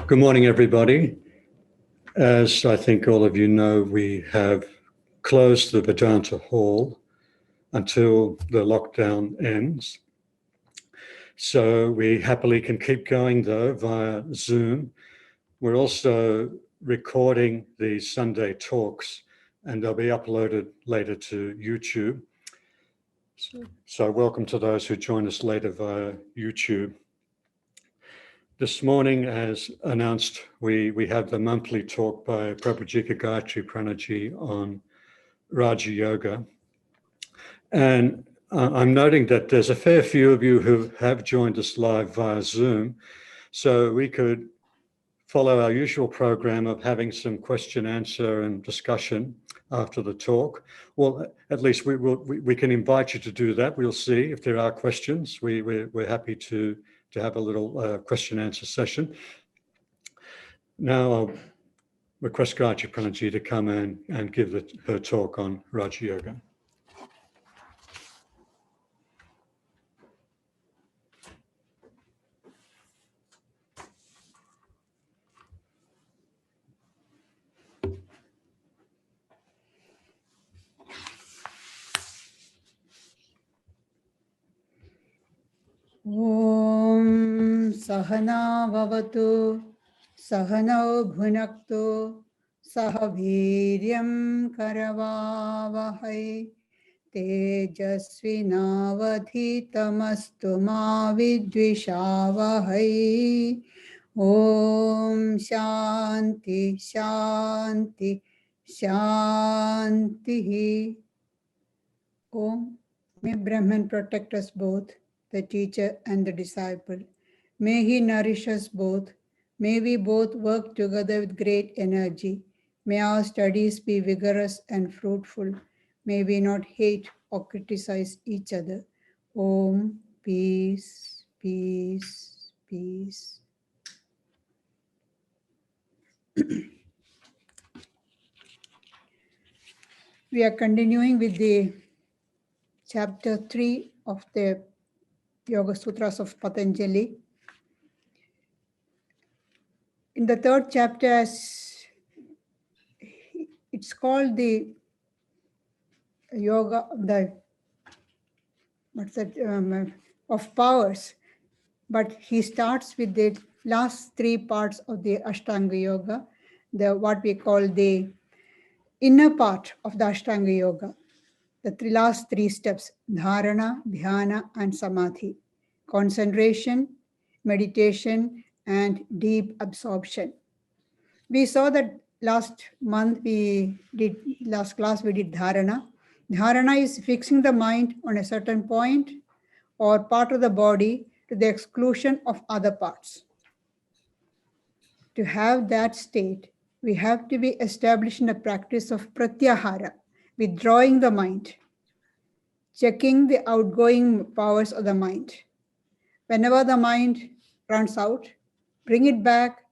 Good morning, everybody. As I think all of you know, we have closed the Vedanta Hall until the lockdown ends. So we happily can keep going though via Zoom. We're also recording the Sunday talks and they'll be uploaded later to YouTube. So welcome to those who join us later via YouTube. This morning, as announced, we have the monthly talk by Prabhujika Gayatri Pranaji on Raja Yoga. And I'm noting that there's a fair few of you who have joined us live via Zoom. So we could follow our usual program of having some question, answer and discussion after the talk. Well, at least we can invite you to do that. We'll see if there are questions. We're happy to have a little question answer session. Now I'll request Gayatri Pranaji to come in and give her talk on Raja Yoga. Om Sahana Vavatu Sahanau Bhunaktu Sahaviryam Karavavahai Tejasvinavadhitamastu ma vidvishavahai. Om Shanti Shanti Shanti. Om. May Brahman protect us both, the teacher and the disciple. May he nourish us both. May we both work together with great energy. May our studies be vigorous and fruitful. May we not hate or criticize each other. Om, peace, peace, peace. We are continuing with the chapter 3 of the Yoga Sutras of Patanjali. In the third chapter, it's called the Yoga of powers, but he starts with the last three parts of the Ashtanga Yoga, what we call the inner part of the Ashtanga Yoga, the last three steps: dharana, dhyana, and samadhi, concentration, meditation, and deep absorption. We saw that last class we did dharana. Dharana is fixing the mind on a certain point or part of the body to the exclusion of other parts. To have that state, we have to be established in a practice of pratyahara, withdrawing the mind, checking the outgoing powers of the mind. Whenever the mind runs out, bring it back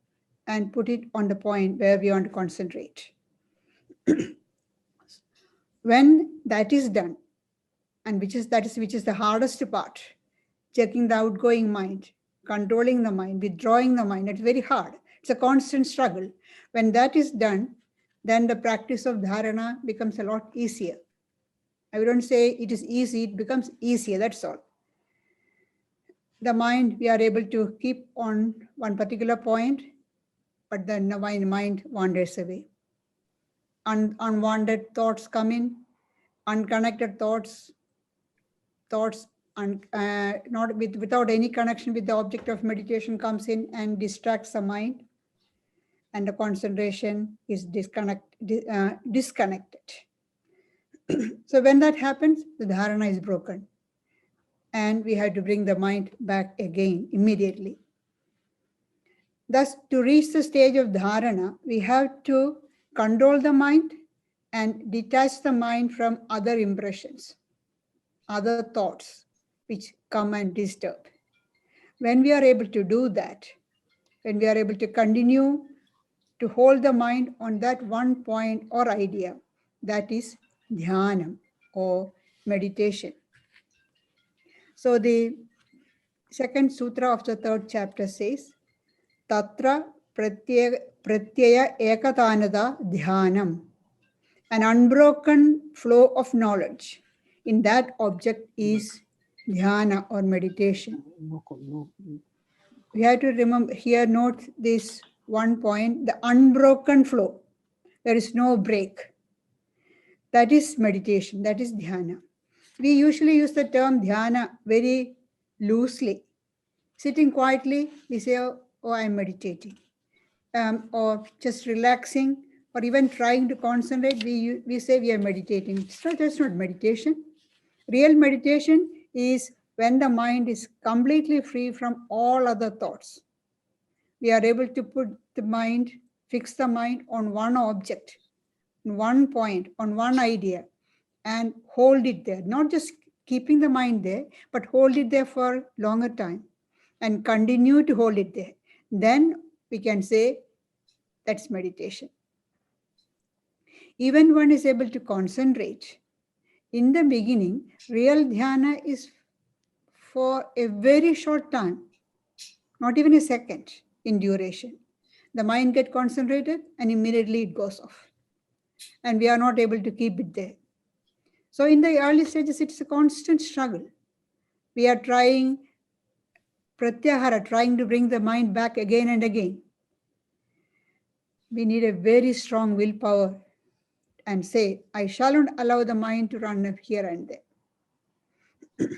and put it on the point where we want to concentrate. When that is done, and which is the hardest part, checking the outgoing mind, controlling the mind, withdrawing the mind, it's very hard. It's a constant struggle. When that is done, then the practice of dharana becomes a lot easier. I wouldn't say it is easy, it becomes easier, that's all. The mind, we are able to keep on one particular point, but then the mind wanders away. Unwanted thoughts come in, unconnected thoughts not without any connection with the object of meditation comes in and distracts the mind, and the concentration is disconnected. So when that happens, the dharana is broken, and we have to bring the mind back again immediately. Thus, to reach the stage of dharana, we have to control the mind and detach the mind from other impressions, other thoughts which come and disturb. When we are able to do that, when we are able to continue to hold the mind on that one point or idea, that is dhyana or meditation. So the second sutra of the third chapter says, Tatra pratyaya ekatanada dhyanam, an unbroken flow of knowledge. In that object is dhyana or meditation. We have to remember here, note this one point, the unbroken flow. There is no break. That is meditation, that is dhyana. We usually use the term dhyana very loosely. Sitting quietly, we say, oh, I'm meditating. Or just relaxing, or even trying to concentrate, we say we are meditating. That's not meditation. Real meditation is when the mind is completely free from all other thoughts. We are able to fix the mind on one object, one point, on one idea, and hold it there. Not just keeping the mind there, but hold it there for longer time and continue to hold it there. Then we can say that's meditation. Even one is able to concentrate. In the beginning, real dhyana is for a very short time, not even a second in duration. The mind gets concentrated and immediately it goes off. And we are not able to keep it there. So in the early stages, it's a constant struggle. We are trying pratyahara, trying to bring the mind back again and again. We need a very strong willpower and say, I shall not allow the mind to run here and there.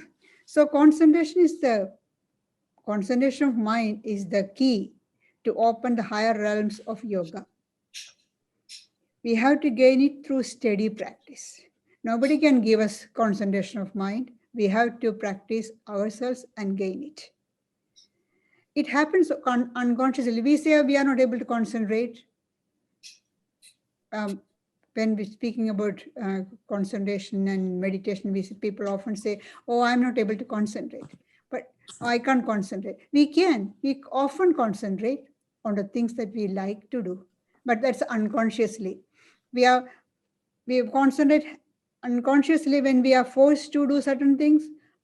So concentration of mind is the key to open the higher realms of yoga. We have to gain it through steady practice. Nobody can give us concentration of mind. We have to practice ourselves and gain it. It happens unconsciously. We say we are not able to concentrate. When we're speaking about concentration and meditation, people often say, oh, I'm not able to concentrate. But I can't concentrate. We often concentrate on the things that we like to do, but that's unconsciously. We concentrate unconsciously when we are forced to do certain things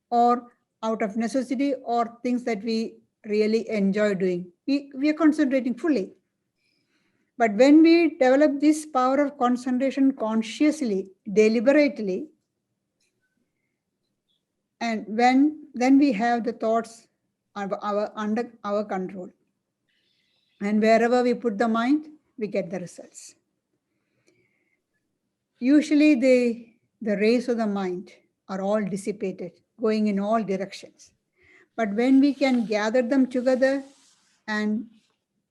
or out of necessity or things that we really enjoy doing. We are concentrating fully. But when we develop this power of concentration consciously, deliberately, and then we have the thoughts under our control. And wherever we put the mind, we get the results. Usually the rays of the mind are all dissipated, going in all directions. But when we can gather them together and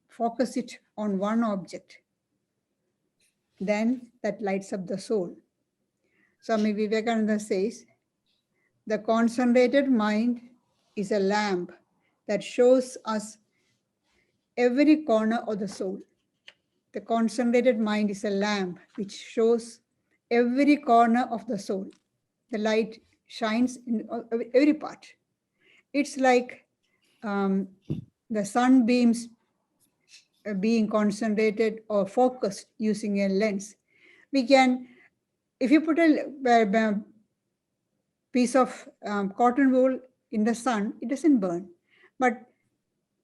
focus it on one object, then that lights up the soul. Swami Vivekananda says, the concentrated mind is a lamp that shows us every corner of the soul. The concentrated mind is a lamp which shows every corner of the soul. The light shines in every part. It's like the sunbeams being concentrated or focused using a lens. If you put a piece of cotton wool in the sun, it doesn't burn. But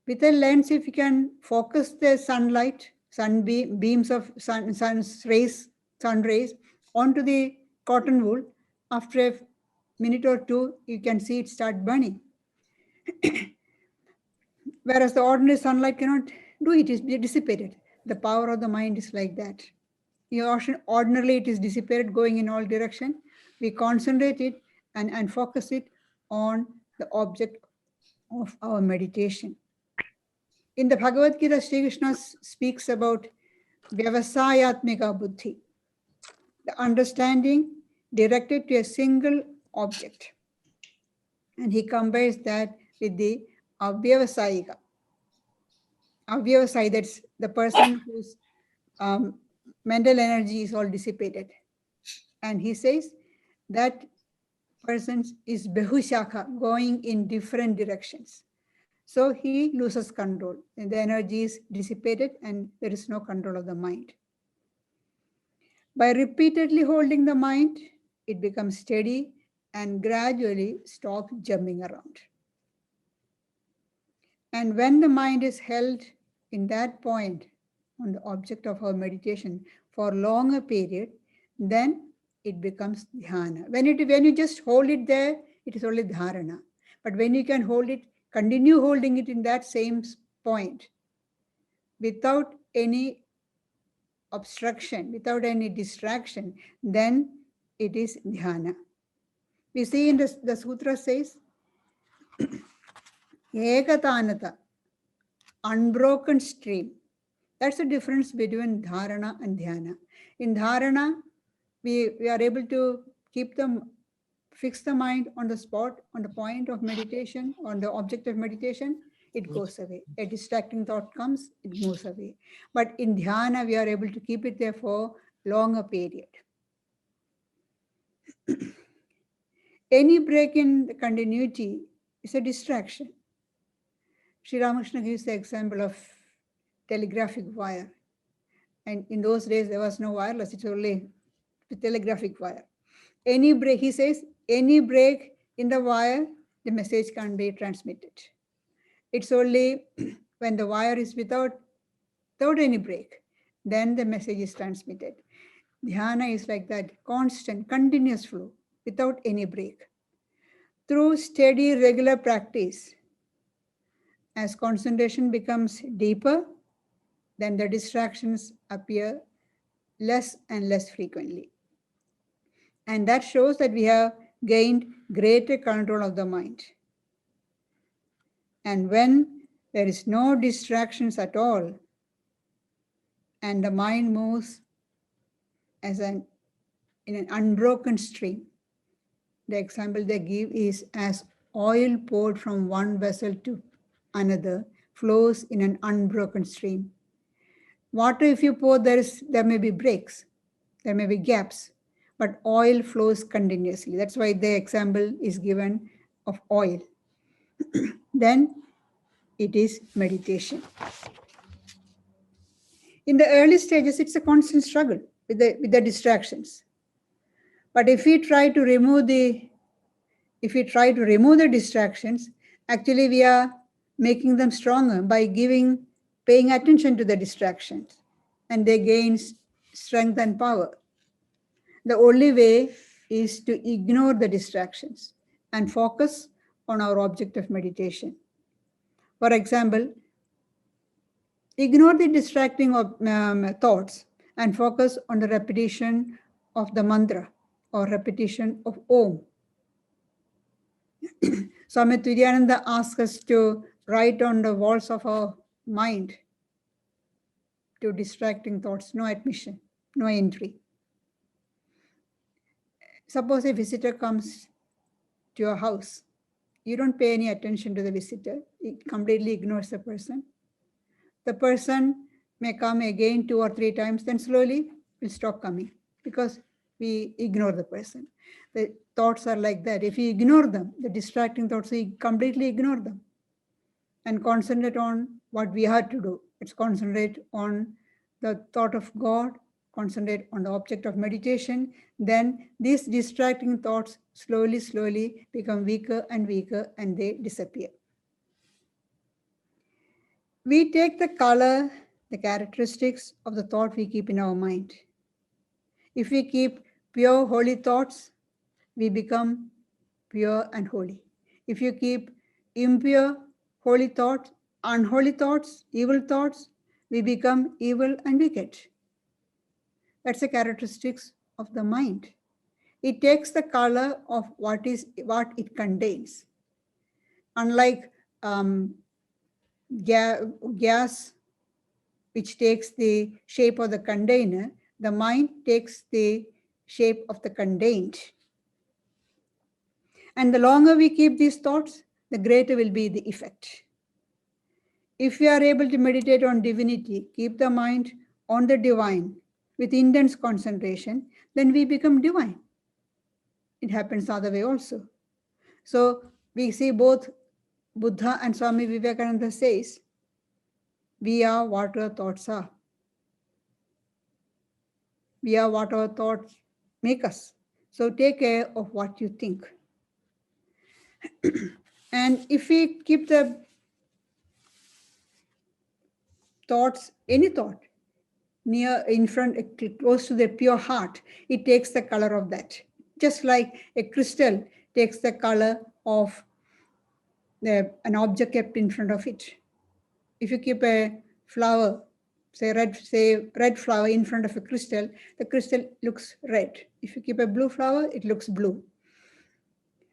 with a lens, if you can focus the sunlight, beams of sun rays onto the cotton wool, after a minute or two, you can see it start burning. Whereas the ordinary sunlight cannot do it, it's dissipated. The power of the mind is like that. Ordinarily, it is dissipated, going in all directions. We concentrate it and focus it on the object of our meditation. In the Bhagavad Gita, Sri Krishna speaks about Vyavasayatmika Buddhi, the understanding directed to a single object. And he compares that with the Avyavasayika. Avyavasai, that's the person whose mental energy is all dissipated. And he says that person is Behushaka, going in different directions. So he loses control and the energy is dissipated and there is no control of the mind. By repeatedly holding the mind, it becomes steady and gradually stop jumping around. And when the mind is held in that point on the object of our meditation for a longer period, then it becomes dhyana. When you just hold it there, it is only dharana. But when you can hold it, continue holding it in that same point without any obstruction, without any distraction, then it is dhyana. We see in the sutra says, Ekatanata, unbroken stream. That's the difference between dharana and dhyana. In dharana, we are able to fix the mind on the spot, on the point of meditation, on the object of meditation, it goes away. A distracting thought comes, it moves away. But in dhyana, we are able to keep it there for longer period. Any break in the continuity is a distraction. Sri Ramakrishna gives the example of telegraphic wire. And in those days, there was no wireless, it's only the telegraphic wire. Any break, he says, any break in the wire, the message can be transmitted. It's only when the wire is without any break, then the message is transmitted. Dhyana is like that, constant, continuous flow, without any break. Through steady, regular practice, as concentration becomes deeper, then the distractions appear less and less frequently. And that shows that we have gained greater control of the mind. And when there is no distractions at all, and the mind moves in an unbroken stream, the example they give is as oil poured from one vessel to another flows in an unbroken stream. Water, if you pour, there may be breaks, there may be gaps, but oil flows continuously. That's why the example is given of oil. Then it is meditation. In the early stages, it's a constant struggle with the distractions. But if we try to remove the distractions, actually we are making them stronger by paying attention to the distractions, and they gain strength and power. The only way is to ignore the distractions and focus on our object of meditation. For example, ignore the distracting thoughts and focus on the repetition of the mantra or repetition of Om. Swami Turiyananda asks us to write on the walls of our mind to distracting thoughts, no admission, no entry. Suppose a visitor comes to your house. You don't pay any attention to the visitor. It completely ignores the person. The person may come again 2 or 3 times, then slowly will stop coming because we ignore the person. The thoughts are like that. If you ignore them, the distracting thoughts, we completely ignore them and concentrate on what we have to do. It's concentrate on the thought of God, concentrate on the object of meditation. Then these distracting thoughts slowly become weaker and weaker, and they disappear. We take the color, the characteristics of the thought we keep in our mind. If we keep pure, holy thoughts, we become pure and holy. If you keep impure, holy thoughts, unholy thoughts, evil thoughts, we become evil and wicked. That's the characteristics of the mind. It takes the color of what it contains. Unlike gas, which takes the shape of the container, the mind takes the shape of the contained. And the longer we keep these thoughts, the greater will be the effect. If we are able to meditate on divinity, keep the mind on the divine with intense concentration, then we become divine. It happens the other way also. So we see both Buddha and Swami Vivekananda says, we are what our thoughts are. We are what our thoughts make us. So take care of what you think. And if we keep the thoughts, any thought, near in front, close to the pure heart, it takes the color of that. Just like a crystal takes the color of an object kept in front of it. If you keep a flower, say red flower in front of a crystal, the crystal looks red. If you keep a blue flower, it looks blue.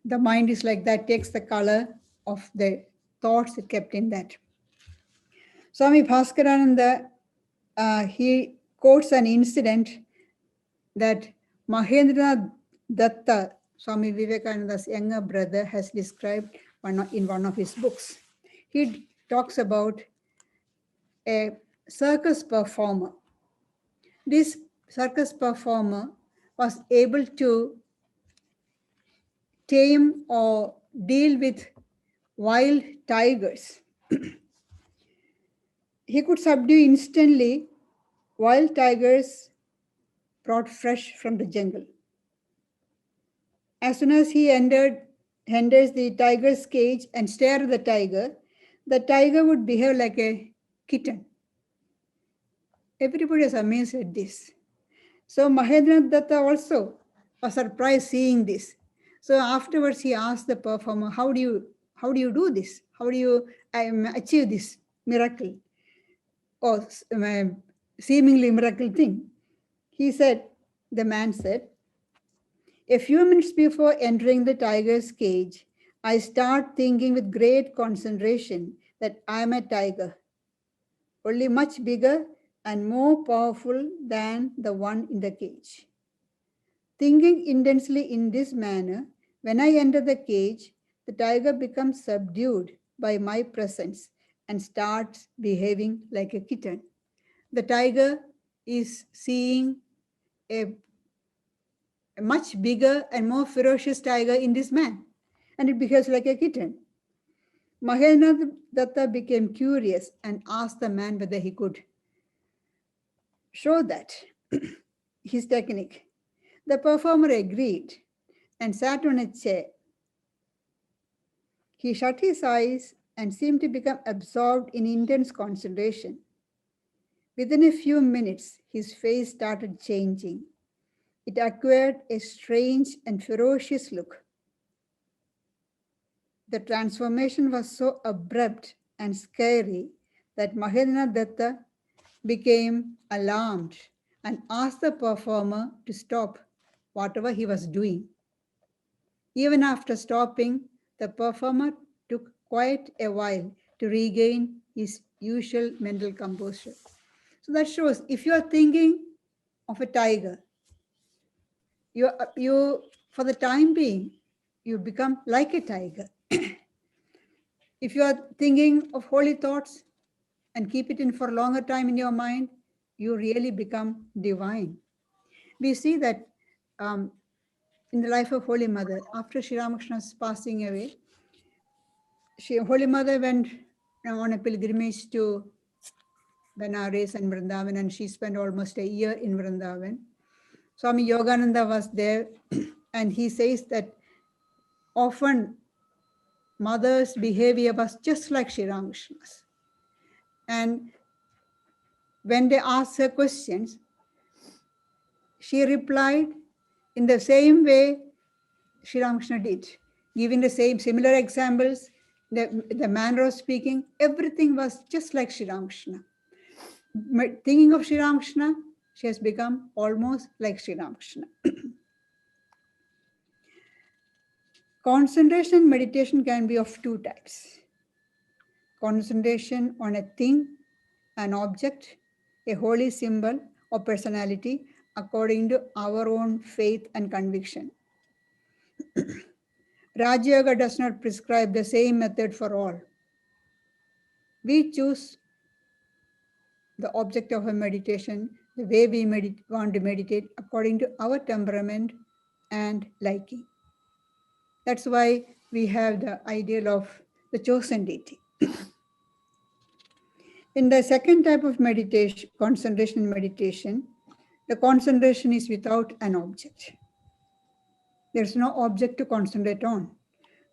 The mind is like that, takes the color of the thoughts it kept in that. Swami Bhaskarananda, he quotes an incident that Mahendra Datta, Swami Vivekananda's younger brother, has described in one of his books. He talks about a circus performer. This circus performer was able to tame or deal with wild tigers. He could subdue instantly wild tigers brought fresh from the jungle. As soon as he enters the tiger's cage and stares at the tiger would behave like a kitten. Everybody was amazed at this. So Mahendra Datta also was surprised seeing this. So afterwards he asked the performer, how do you do this? How do you achieve this miracle or seemingly miracle thing? The man said, a few minutes before entering the tiger's cage, I start thinking with great concentration that I am a tiger, only much bigger and more powerful than the one in the cage. Thinking intensely in this manner, when I enter the cage, the tiger becomes subdued by my presence and starts behaving like a kitten. The tiger is seeing a much bigger and more ferocious tiger in this man, and it behaves like a kitten. Mahendra Datta became curious and asked the man whether he could show that, his technique. The performer agreed and sat on a chair. He shut his eyes and seemed to become absorbed in intense concentration. Within a few minutes, his face started changing. It acquired a strange and ferocious look. The transformation was so abrupt and scary that Mahendra Datta became alarmed and asked the performer to stop whatever he was doing. Even after stopping, the performer took quite a while to regain his usual mental composure. So that shows, if you are thinking of a tiger, you for the time being, you become like a tiger. If you are thinking of holy thoughts and keep it in for a longer time in your mind, you really become divine. We see that in the life of Holy Mother, after Sri Ramakrishna's passing away, Holy Mother went on a pilgrimage to Benares and Vrindavan, and she spent almost a year in Vrindavan. Swami Yogananda was there, and he says that often Mother's behavior was just like Sri Ramakrishna's. And when they asked her questions, she replied in the same way Sri Ramakrishna did, giving the similar examples, the manner of speaking, everything was just like Sri Ramakrishna. Thinking of Sri Ramakrishna, she has become almost like Sri Ramakrishna. Concentration meditation can be of two types. Concentration on a thing, an object, a holy symbol or personality according to our own faith and conviction. Raja Yoga does not prescribe the same method for all. We choose the object of a meditation, the way we want to meditate according to our temperament and liking. That's why we have the ideal of the chosen deity. In the second type of meditation, concentration meditation, the concentration is without an object. There's no object to concentrate on.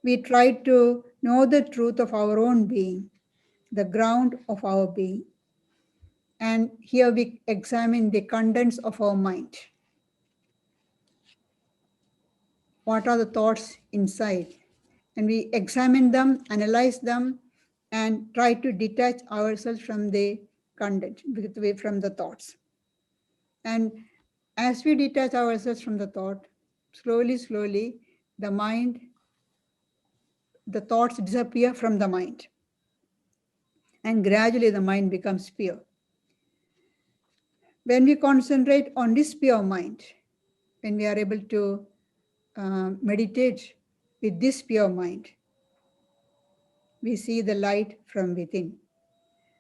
we try to know the truth of our own being, the ground of our being. And here we examine the contents of our mind. What are the thoughts inside? And we examine them, analyze them, and try to detach ourselves from the content, from the thoughts. And as we detach ourselves from the thought, slowly, the thoughts disappear from the mind. And gradually the mind becomes pure. When we concentrate on this pure mind, when we are able to meditate with this pure mind, we see the light from within.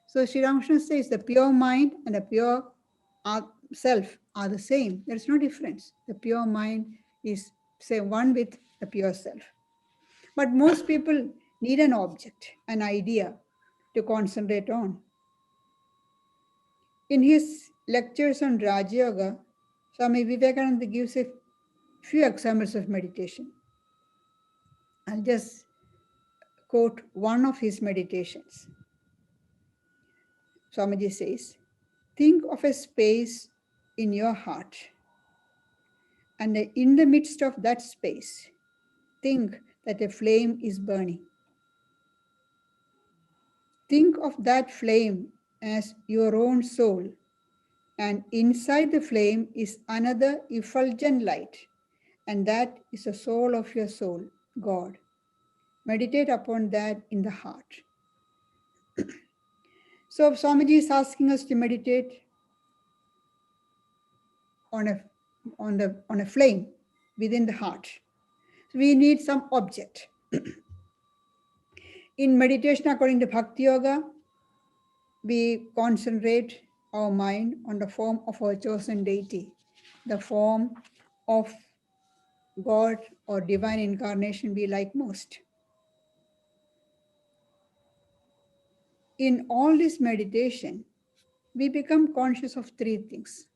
So Sri Ramakrishna says the pure mind and the pure self are the same. There's no difference. The pure mind is, say, one with the pure self. But most people need an object, an idea to concentrate on. In his lectures on Raja Yoga, Swami Vivekananda gives a few examples of meditation. I'll just quote one of his meditations. Swamiji says, think of a space in your heart, and in the midst of that space, think that a flame is burning. Think of that flame as your own soul, and inside the flame is another effulgent light, and that is the soul of your soul, God. Meditate upon that in the heart. So Swamiji is asking us to meditate on a flame within the heart. So we need some object. In meditation, according to Bhakti Yoga, we concentrate our mind on the form of our chosen deity, the form of God or divine incarnation we like most. In all this meditation, we become conscious of three things.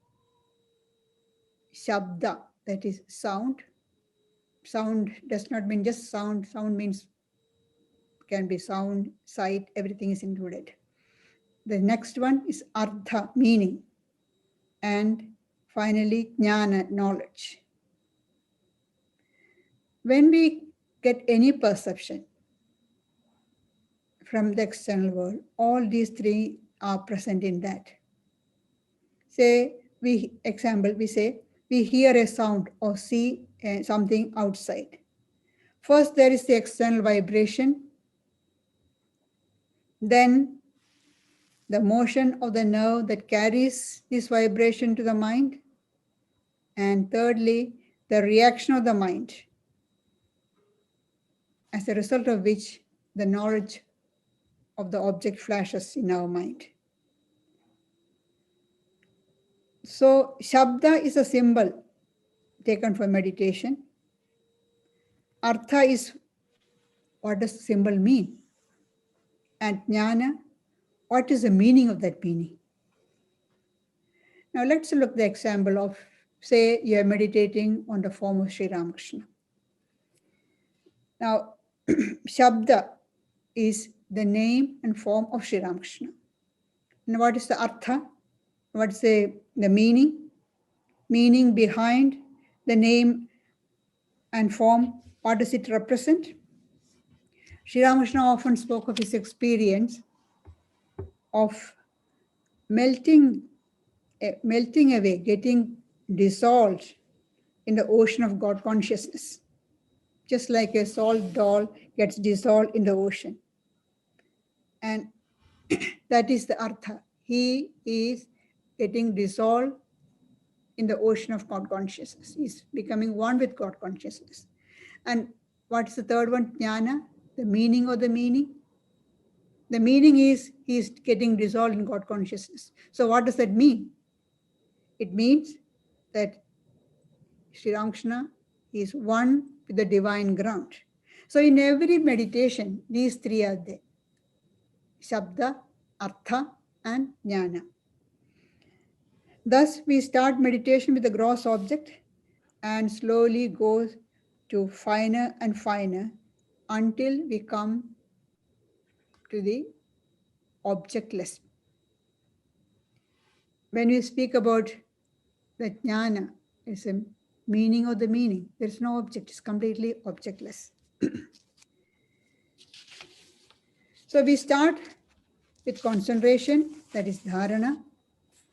Shabda, that is sound. Sound does not mean just sound. Sound means can be sound, sight, everything is included. The next one is artha, meaning. And finally, jnana, knowledge. When we get any perception from the external world, all these three are present in that. Say, we say, we hear a sound or see something outside. First, there is the external vibration. Then, the motion of the nerve that carries this vibration to the mind. And thirdly, the reaction of the mind, as a result of which the knowledge of the object flashes in our mind. So, Shabda is a symbol taken for meditation. Artha is what does the symbol mean? And Jnana, what is the meaning of that meaning? Now let's look at the example of, say, you are meditating on the form of Sri Ramakrishna. Now, Shabda is the name and form of Sri Ramakrishna. And what is the Artha? What is the meaning? Meaning behind the name and form, what does it represent? Sri Ramakrishna often spoke of his experience of melting away, getting dissolved in the ocean of God consciousness. Just like a salt doll gets dissolved in the ocean. And that is the Artha. He is getting dissolved in the ocean of God consciousness. He's becoming one with God consciousness. And what's the third one? Jnana, the meaning of the meaning. The meaning is he's getting dissolved in God consciousness. So what does that mean? It means that Sri Ramakrishna is one with the divine ground. So in every meditation, these three are there. Shabda, Artha, and Jnana. Thus, we start meditation with the gross object and slowly go to finer and finer until we come to the objectless. When we speak about the jnana, it's a meaning of the meaning. There's no object, it's completely objectless. So we start with concentration, that is dharana.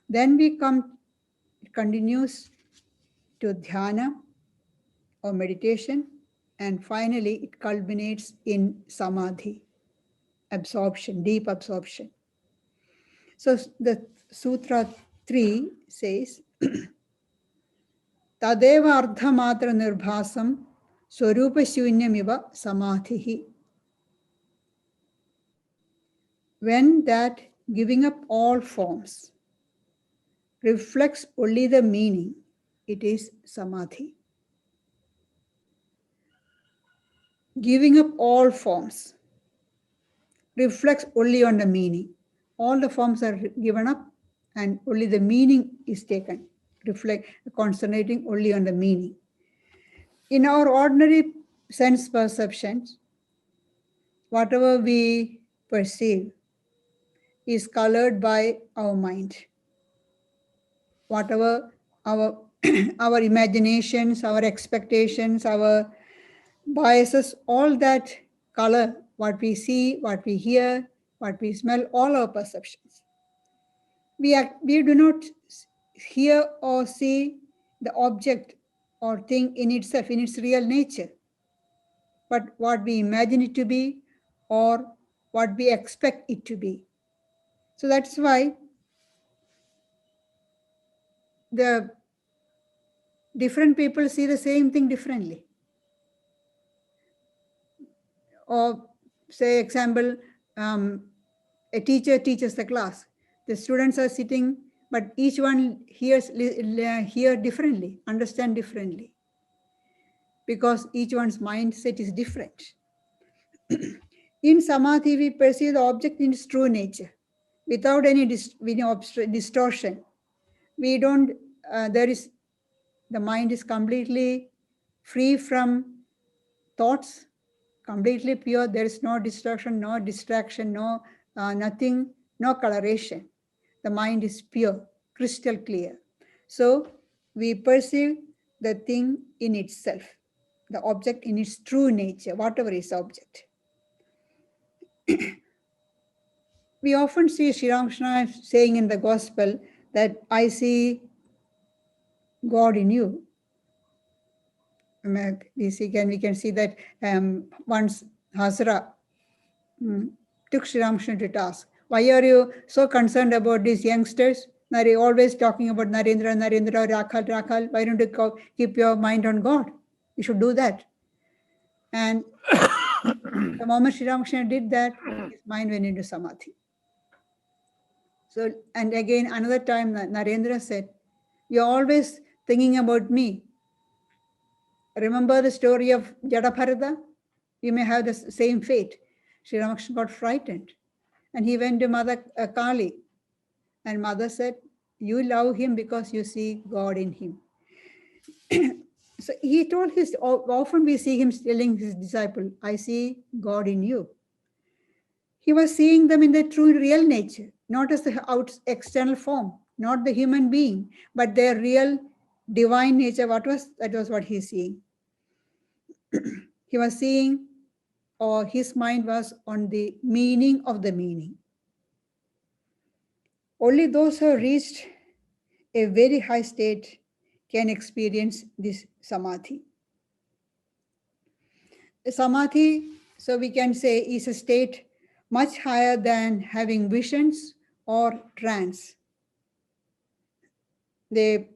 Then it continues to dhyana or meditation. And finally, it culminates in samadhi, absorption, deep absorption. So the Sutra 3 says, Tadeva ardhamatra nirbhasam swarupa shunyamiva samadhihi. When that giving up all forms reflects only the meaning, it is samadhi. Giving up all forms reflects only on the meaning. All the forms are given up and only the meaning is taken, concentrating only on the meaning. In our ordinary sense perceptions, whatever we perceive is colored by our mind. Whatever our, our imaginations, our expectations, our biases, all that color, what we see, what we hear, what we smell, all our perceptions. We do not hear or see the object or thing in itself, in its real nature, but what we imagine it to be or what we expect it to be. So that's why the different people see the same thing differently. Or say example, a teacher teaches the class. The students are sitting, but each one hear differently, understand differently, because each one's mindset is different. In samadhi, we perceive the object in its true nature, without any distortion. We don't. The mind is completely free from thoughts, completely pure. There is no distortion, no distraction, no nothing, no coloration. The mind is pure, crystal clear. So we perceive the thing in itself, the object in its true nature, whatever is object. We often see Sri Ramakrishna saying in the gospel that I see God in you. We can see that once Hasra took Sri Ramakrishna to task. Why are you so concerned about these youngsters? Always talking about Narendra, Rakhal. Why don't you keep your mind on God? You should do that. And the moment Sri Ramakrishna did that, his mind went into samadhi. So, and again, another time, Narendra said, you're always thinking about me. Remember the story of Jadabharata? You may have the same fate. Sri Ramakrishna got frightened. And he went to Mother Kali. And Mother said, you love him because you see God in him. So he told often we see him telling his disciple, I see God in you. He was seeing them in their true real nature, not as the external form, not the human being, but their real divine nature. That was what he's seeing. He was seeing, or his mind was on the meaning of the meaning. Only those who have reached a very high state can experience this samadhi. Samadhi, so we can say, is a state much higher than having visions or trance. Here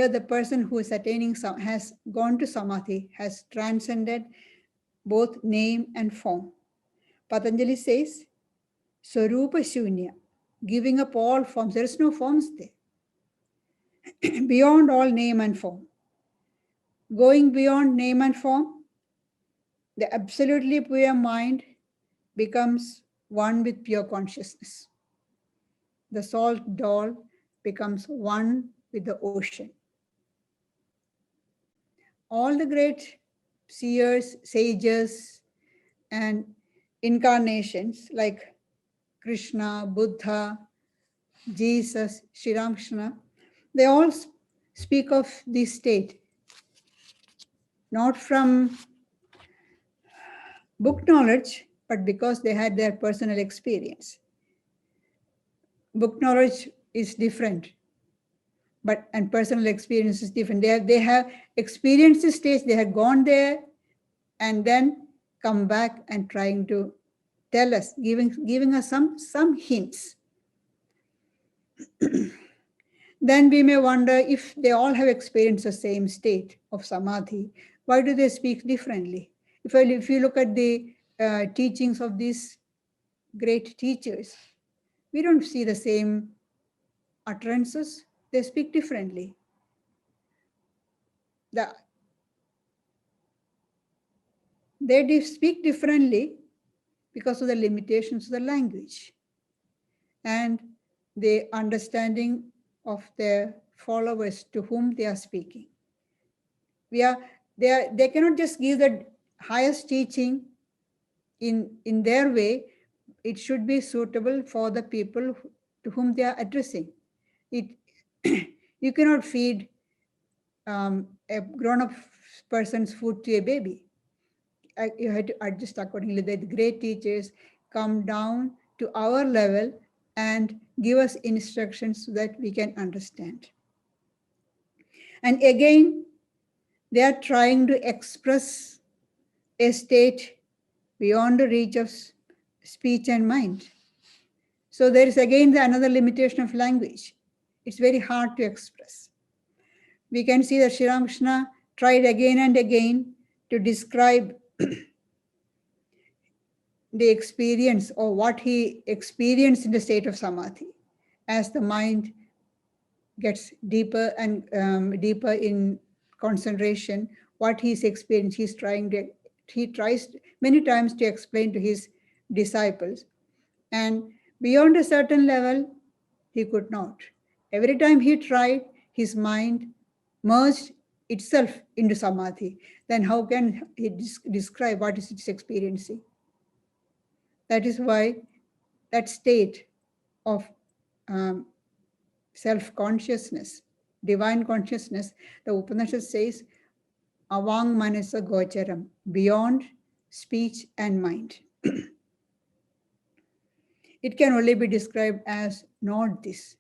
the person who is attaining has gone to samadhi, has transcended both name and form. Patanjali says, Swarupa Shunya, giving up all forms. There is no forms there. Beyond all name and form. Going beyond name and form, the absolutely pure mind becomes one with pure consciousness. The salt doll becomes one with the ocean. All the great seers, sages, and incarnations like Krishna, Buddha, Jesus, Sri Ramakrishna, they all speak of this state, not from book knowledge, but because they had their personal experience. Book knowledge is different, and personal experience is different. They have experienced this stage, they have gone there, and then come back and trying to tell us, giving us some hints. Then we may wonder, if they all have experienced the same state of samadhi, why do they speak differently? If you look at the teachings of these great teachers, we don't see the same utterances. They speak differently. They speak differently because of the limitations of the language and the understanding of their followers to whom they are speaking. They cannot just give the highest teaching in their way. It should be suitable for the people to whom they are addressing. You cannot feed a grown-up person's food to a baby. You had to adjust accordingly. The great teachers come down to our level and give us instructions so that we can understand. And again, they are trying to express a state beyond the reach of speech and mind. So there is again another limitation of language. It's very hard to express. We can see that Sri Ramakrishna tried again and again to describe the experience or what he experienced in the state of samadhi. As the mind gets deeper and deeper in concentration, what he's experienced, he tries many times to explain to his disciples. And beyond a certain level, he could not. Every time he tried, his mind merged itself into samadhi. Then how can he describe what is it experiencing? That is why that state of self-consciousness, divine consciousness, the Upanishad says, avang manasa gocharam, beyond speech and mind. It can only be described as not this.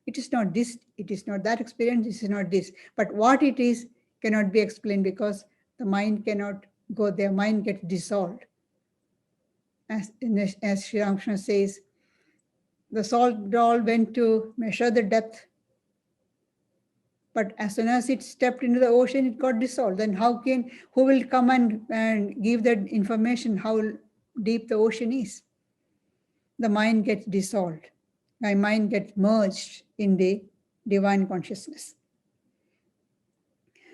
It is not this, it is not that experience, this is not this. But what it is cannot be explained because the mind cannot go there, mind gets dissolved. As Sri Ramakrishna says, the salt doll went to measure the depth, but as soon as it stepped into the ocean, it got dissolved. Then who will come and give that information how deep the ocean is? The mind gets dissolved. My mind gets merged in the divine consciousness.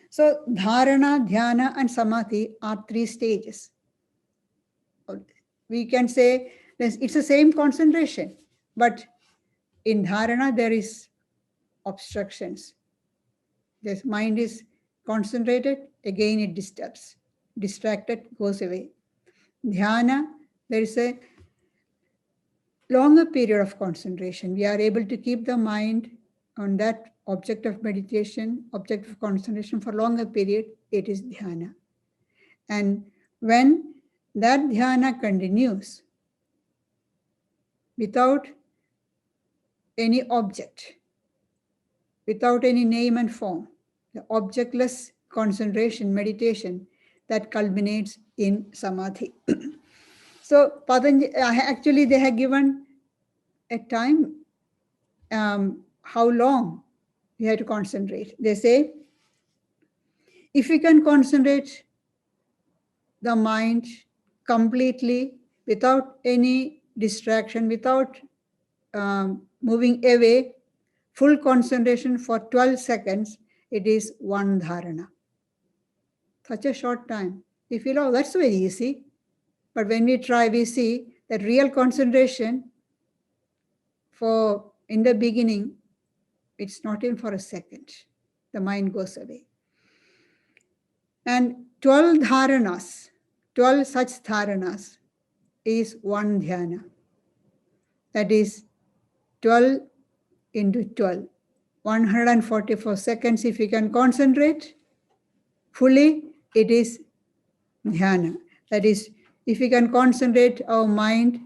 So dharana, dhyana, and samadhi are 3 stages. We can say it's the same concentration, but in dharana there is obstructions. This mind is concentrated, again it disturbs. Distracted, goes away. Dhyana, there is a longer period of concentration. We are able to keep the mind on that object of meditation, object of concentration for longer period. It is dhyana. And when that dhyana continues without any object, without any name and form, the objectless concentration, meditation, that culminates in samadhi. So Patanjali, actually they have given a time, how long you have to concentrate. They say, if you can concentrate the mind completely without any distraction, without moving away, full concentration for 12 seconds, it is 1 dharana. Such a short time. We feel, oh, that's very easy. But when we try, we see that real concentration in the beginning, it's not even for a second. The mind goes away. And 12 dharanas, 12 such dharanas is one dhyana. That is 12 into 12, 144 seconds. If you can concentrate fully, it is dhyana. That is, if we can concentrate our mind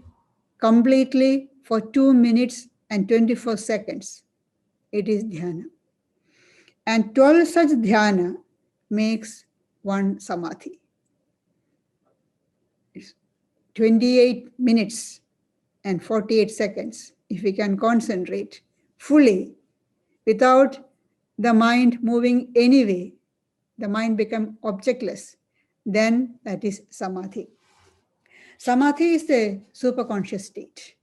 completely for 2 minutes and 24 seconds, it is dhyana. And 12 such dhyana makes one samadhi. It's 28 minutes and 48 seconds. If we can concentrate fully without the mind moving anyway, the mind become objectless, then that is samadhi. Samadhi is the superconscious state.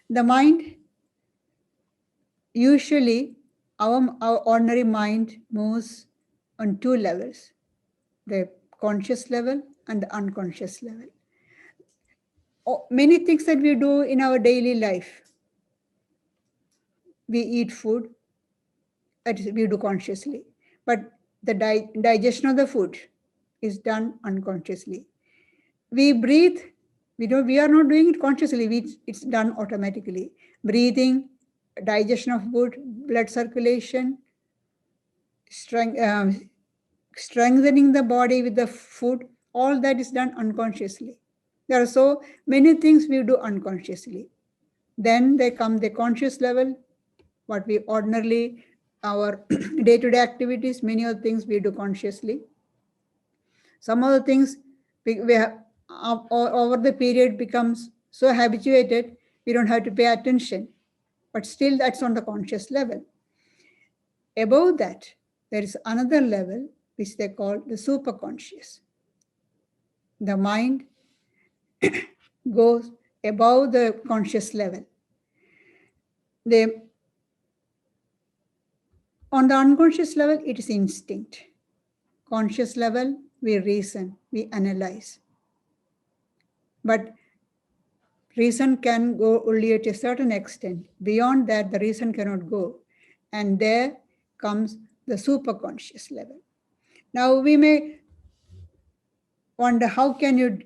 The mind, usually our ordinary mind moves on two levels, the conscious level and the unconscious level. Many things that we do in our daily life, we eat food, that we do consciously, but the digestion of the food is done unconsciously. We breathe, we are not doing it consciously, it's done automatically. Breathing, digestion of food, blood circulation, strengthening the body with the food, all that is done unconsciously. There are so many things we do unconsciously. Then they come the conscious level, what we ordinarily, our day-to-day activities, many of the things we do consciously. Some of the things we have, over the period becomes so habituated, we don't have to pay attention. But still that's on the conscious level. Above that, there is another level which they call the superconscious. The mind goes above the conscious level. On the unconscious level, it is instinct. Conscious level, we reason, we analyze. But reason can go only at a certain extent. Beyond that, the reason cannot go. And there comes the superconscious level. Now we may wonder, how can you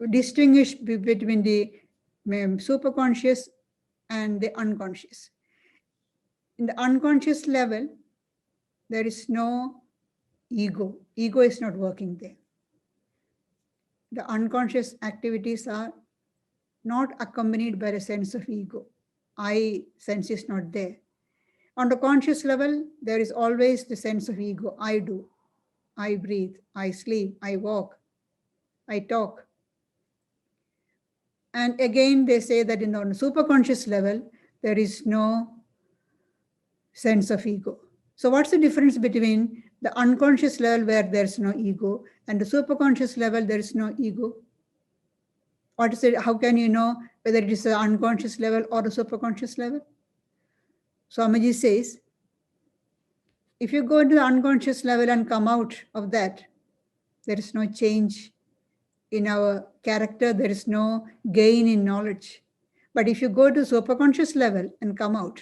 distinguish between the superconscious and the unconscious? In the unconscious level, there is no ego. Ego is not working there. The unconscious activities are not accompanied by a sense of ego. I sense is not there. On the conscious level, there is always the sense of ego. I do, I breathe, I sleep, I walk, I talk. And again, they say that on the superconscious level, there is no sense of ego. So what's the difference between the unconscious level where there's no ego and the superconscious level there is no ego? What is it? How can you know whether it is the unconscious level or the superconscious level? Swamiji says, if you go to the unconscious level and come out of that, there is no change in our character, there is no gain in knowledge. But if you go to superconscious level and come out,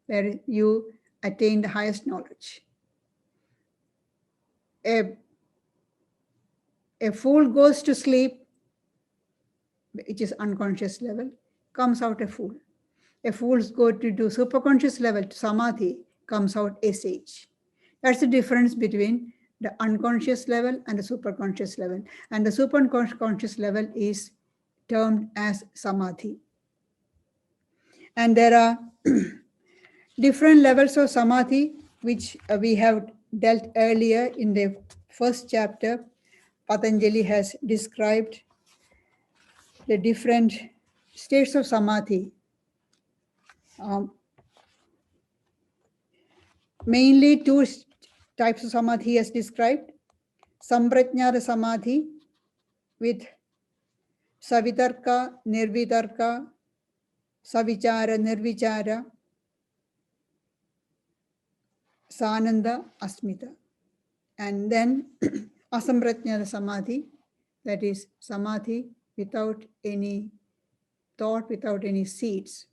there you attain the highest knowledge. A fool goes to sleep, which is unconscious level, comes out a fool. A fool goes to do superconscious level, to samadhi, comes out a sage. That's the difference between the unconscious level and the superconscious level. And the superconscious level is termed as samadhi. And there are different levels of samadhi, which we have dealt earlier in the first chapter. Patanjali has described the different states of samadhi. Mainly two types of samadhi he has described. Samprajnata samadhi with savitarka, nirvitarka, savichara, nirvichara, sananda, asmita. And then asamprajnata samadhi, that is samadhi without any thought, without any seeds.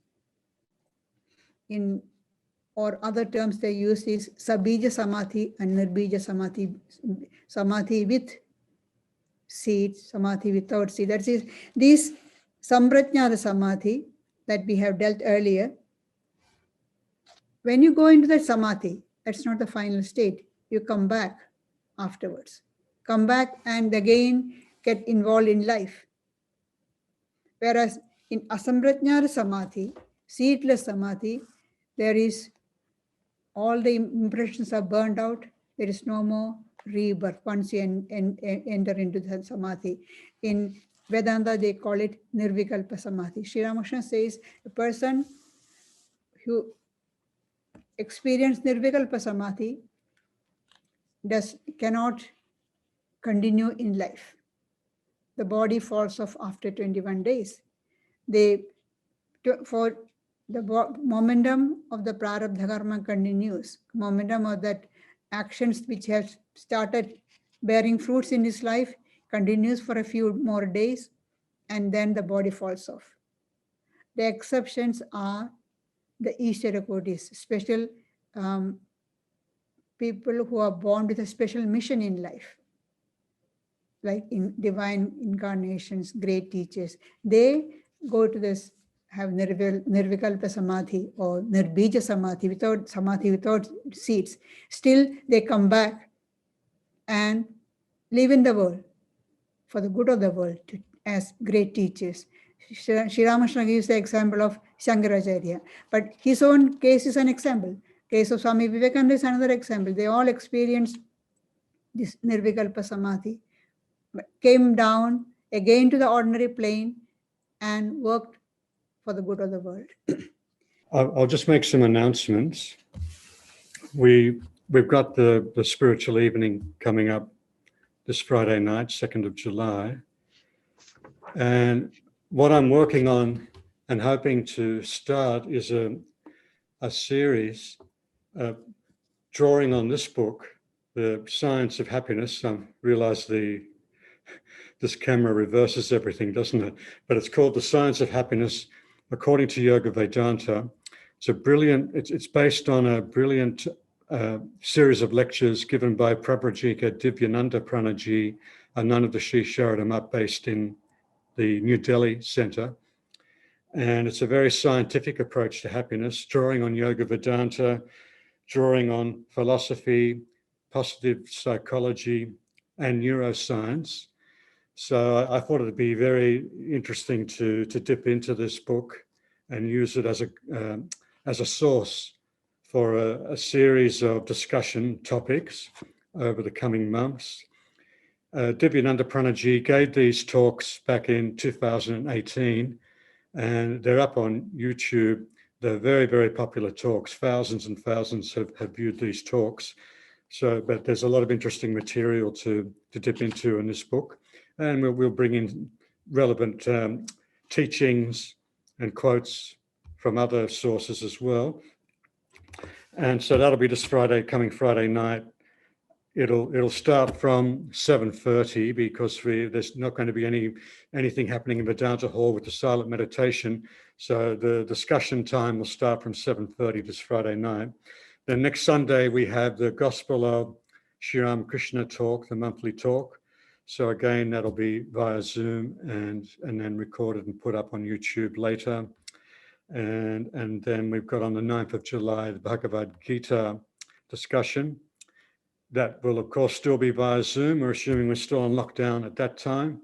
In or other terms they use is Sabija Samadhi and Nirbija Samadhi, Samadhi with seed, Samadhi without seed. That is, these Samprajnana Samadhi that we have dealt earlier, when you go into that Samadhi, that's not the final state. You come back afterwards. Come back and again get involved in life. Whereas in Asamprajnana Samadhi, seedless Samadhi, there is all the impressions are burned out. There is no more rebirth once you enter into the Samadhi. In Vedanta, they call it Nirvikalpa Samadhi. Sri Ramakrishna says a person who experiences Nirvikalpa Samadhi cannot continue in life. The body falls off after 21 days. For the momentum of the prarabdha karma continues, momentum of that actions which have started bearing fruits in his life continues for a few more days, and then the body falls off. The exceptions are the Ishvara Kodis, special people who are born with a special mission in life, like in divine incarnations, great teachers. They go to this, have Nirvikalpa Samadhi or Nirbija Samadhi, without seeds. Still, they come back and live in the world for the good of the world as great teachers. Sri Ramakrishna gives the example of Shankaracharya, but his own case is an example. Case of Swami Vivekananda is another example. They all experienced this Nirvikalpa Samadhi, came down again to the ordinary plane and worked for the good of the world. I'll just make some announcements. We've got the spiritual evening coming up this Friday night, 2nd of July. And what I'm working on and hoping to start is a series drawing on this book, The Science of Happiness. I realize this camera reverses everything, doesn't it? But it's called The Science of Happiness According to Yoga Vedanta. It's based on a brilliant series of lectures given by Prabhajika Divyananda Pranaji, a nun of the Sri Sharadam, based in the New Delhi Center. And it's a very scientific approach to happiness, drawing on Yoga Vedanta, drawing on philosophy, positive psychology, and neuroscience. So I thought it'd be very interesting to dip into this book and use it as a source for a series of discussion topics over the coming months. Divyananda Pranaji gave these talks back in 2018, and they're up on YouTube. They're very, very popular talks. Thousands and thousands have viewed these talks. But there's a lot of interesting material to dip into in this book. And we'll bring in relevant teachings and quotes from other sources as well. And so that'll be this coming Friday night. It'll start from 7:30 because there's not going to be anything happening in Vedanta Hall with the silent meditation. So the discussion time will start from 7:30 this Friday night. Then next Sunday we have the Gospel of Sri Ramakrishna talk, the monthly talk. So again, that'll be via Zoom and then recorded and put up on YouTube later. And then we've got on the 9th of July, the Bhagavad Gita discussion. That will, of course, still be via Zoom. We're assuming we're still on lockdown at that time.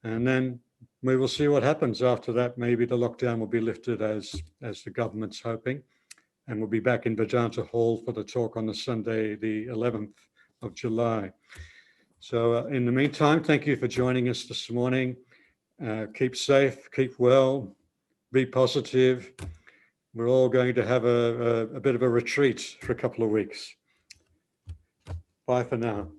And then we will see what happens after that. Maybe the lockdown will be lifted as the government's hoping. And we'll be back in Vedanta Hall for the talk on the Sunday, the 11th of July. So in the meantime, thank you for joining us this morning. Keep safe, keep well, be positive. We're all going to have a bit of a retreat for a couple of weeks. Bye for now.